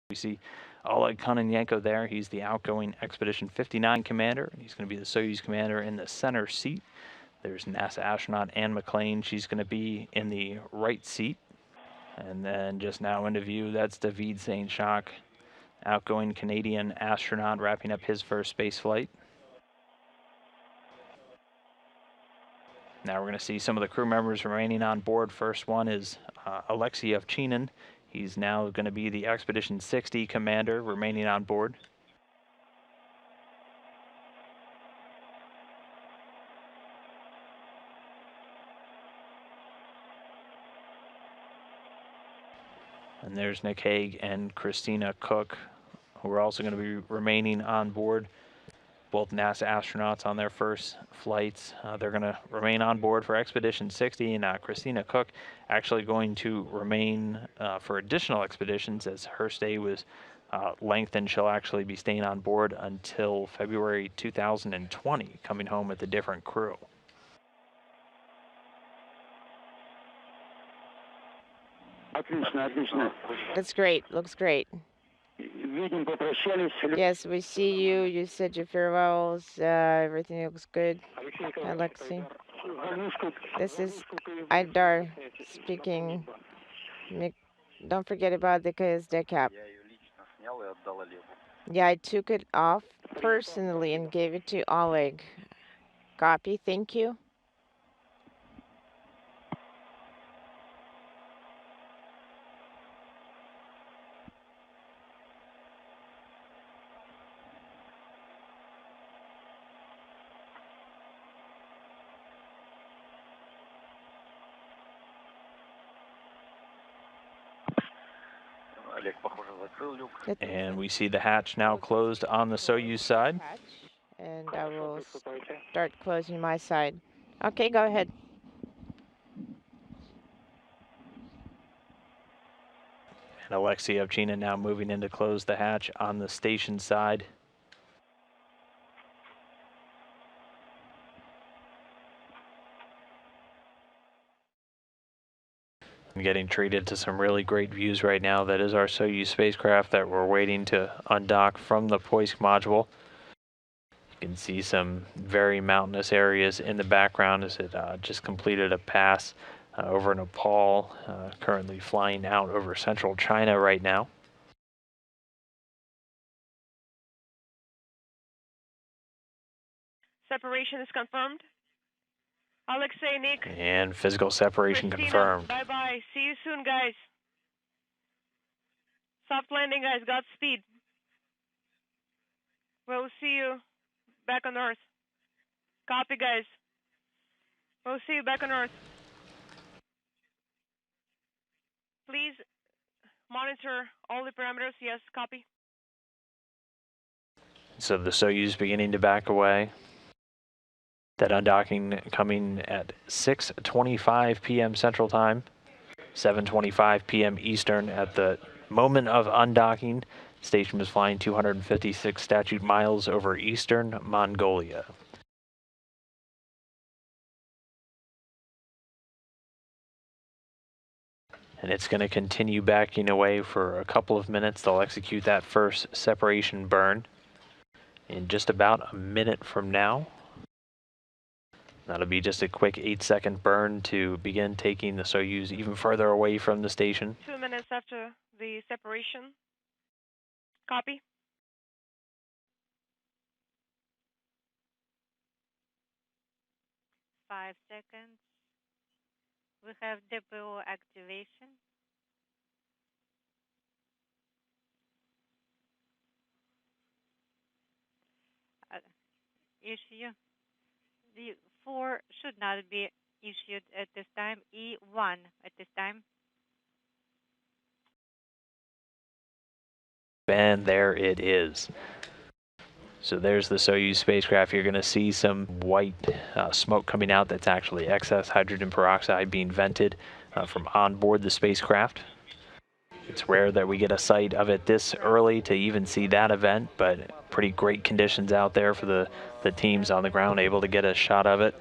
We see Oleg Kononenko there. He's the outgoing Expedition 59 commander. He's going to be the Soyuz commander in the center seat. There's NASA astronaut Anne McLean. She's going to be in the right seat. And then just now into view, that's David Saint-Jacques, outgoing Canadian astronaut, wrapping up his first space flight. Now we're going to see some of the crew members remaining on board. First one is Alexei Ovchinin. He's now going to be the Expedition 60 commander, remaining on board. And there's Nick Hague and Christina Cook, who are also going to be remaining on board. Both NASA astronauts on their first flights. They're going to remain on board for Expedition 60, and Christina Cook actually going to remain for additional expeditions, as her stay was lengthened. She'll actually be staying on board until February 2020, coming home with a different crew. That's great. Looks great. Yes, we see you. You said your farewells. Everything looks good. Alexei. This is Idar speaking. Don't forget about the KSD cap. Yeah, I took it off personally and gave it to Oleg. Copy. Thank you. And we see the hatch now closed on the Soyuz side. And I will start closing my side. Okay, go ahead. And Alexei Ovchinin now moving in to close the hatch on the station side. I'm getting treated to some really great views right now. That is our Soyuz spacecraft that we're waiting to undock from the Poisk module. You can see some very mountainous areas in the background as it just completed a pass over Nepal, currently flying out over central China right now. Separation is confirmed. Alexei, Nick. And physical separation Christina, confirmed. bye-bye. See you soon, guys. Soft landing, guys. Godspeed. We'll see you back on Earth. Copy, guys. We'll see you back on Earth. Please monitor all the parameters. Yes, copy. So the Soyuz beginning to back away. That undocking coming at 6:25 p.m. Central Time, 7:25 p.m. Eastern. At the moment of undocking, the station was flying 256 statute miles over eastern Mongolia. And it's going to continue backing away for a couple of minutes. They'll execute that first separation burn in just about a minute from now. That'll be just a quick 8-second burn to begin taking the Soyuz even further away from the station. 2 minutes after the separation. Copy. Five seconds. We have depot activation. Issue. The 4 should not be issued at this time. E1 at this time. And there it is. So there's the Soyuz spacecraft. You're going to see some white smoke coming out. That's actually excess hydrogen peroxide being vented from on board the spacecraft. It's rare that we get a sight of it this early to even see that event, but pretty great conditions out there for the teams on the ground able to get a shot of it.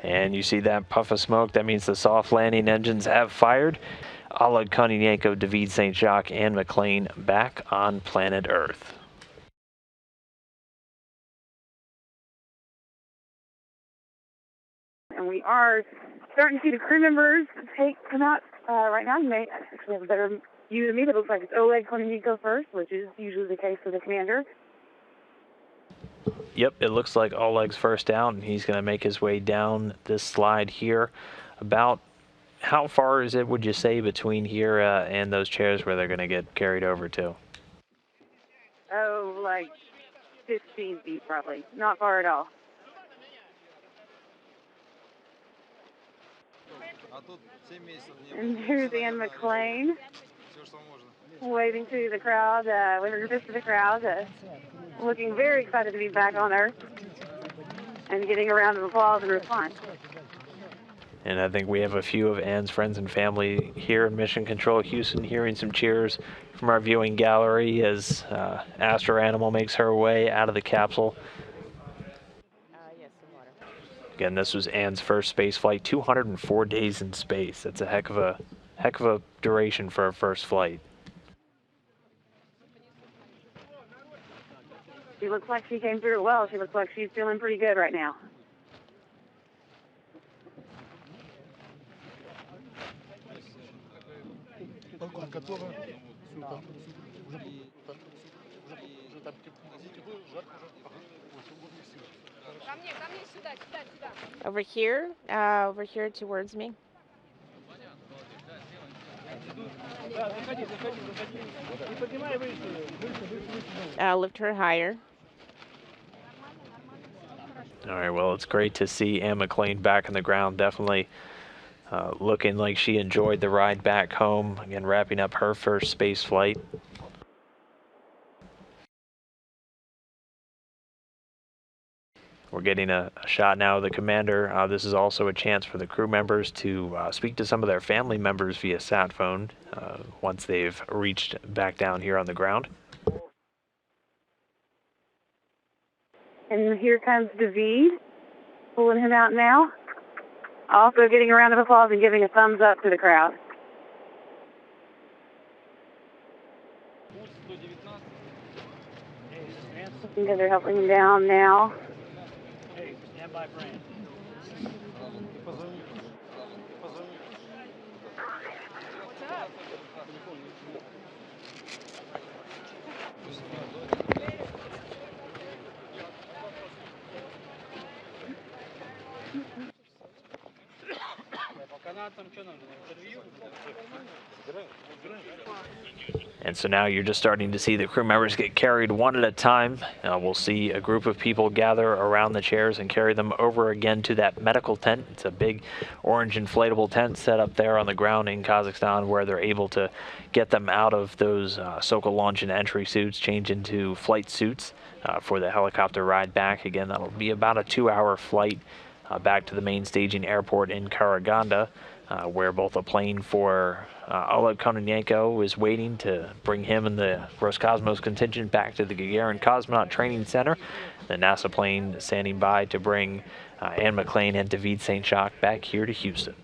And you see that puff of smoke, that means the soft landing engines have fired. Oleg Kononenko, David St. Jacques, and McLean back on planet Earth. And we are starting to see the crew members come out right now. You may actually have a better view than me, but it looks like it's Oleg Kononenko first, which is usually the case for the commander. Yep, it looks like Oleg's first down, and he's going to make his way down this slide here. About how far is it, would you say, between here and those chairs where they're going to get carried over to? Oh, like 15 feet probably. Not far at all. And here's Ann McLean waving to the crowd, waving her fist to the crowd, looking very excited to be back on Earth and getting a round of applause and response. And I think we have a few of Ann's friends and family here in Mission Control Houston, hearing some cheers from our viewing gallery as Astro Animal makes her way out of the capsule. Yes, some water. Again, this was Ann's first space flight, 204 days in space. That's a heck of a duration for her first flight. She looks like she came through well. She looks like she's feeling pretty good right now. Over here towards me. Lift her higher. All right, well, it's great to see Ann McLean back on the ground. Definitely looking like she enjoyed the ride back home. Again, wrapping up her first space flight. We're getting a shot now of the commander. This is also a chance for the crew members to speak to some of their family members via sat phone once they've reached back down here on the ground. And here comes David, pulling him out now. Also getting a round of applause and giving a thumbs up to the crowd. I think they're helping him down now. Hey, stand by, friend. And so now you're just starting to see the crew members get carried one at a time. We'll see a group of people gather around the chairs and carry them over again to that medical tent. It's a big orange inflatable tent set up there on the ground in Kazakhstan, where they're able to get them out of those Sokol launch and entry suits, change into flight suits for the helicopter ride back. Again, that'll be about a 2-hour flight back to the main staging airport in Karaganda, where both a plane for Oleg Kononenko is waiting to bring him and the Roscosmos contingent back to the Gagarin Cosmonaut Training Center. The NASA plane standing by to bring Ann McLean and David St. Jacques back here to Houston.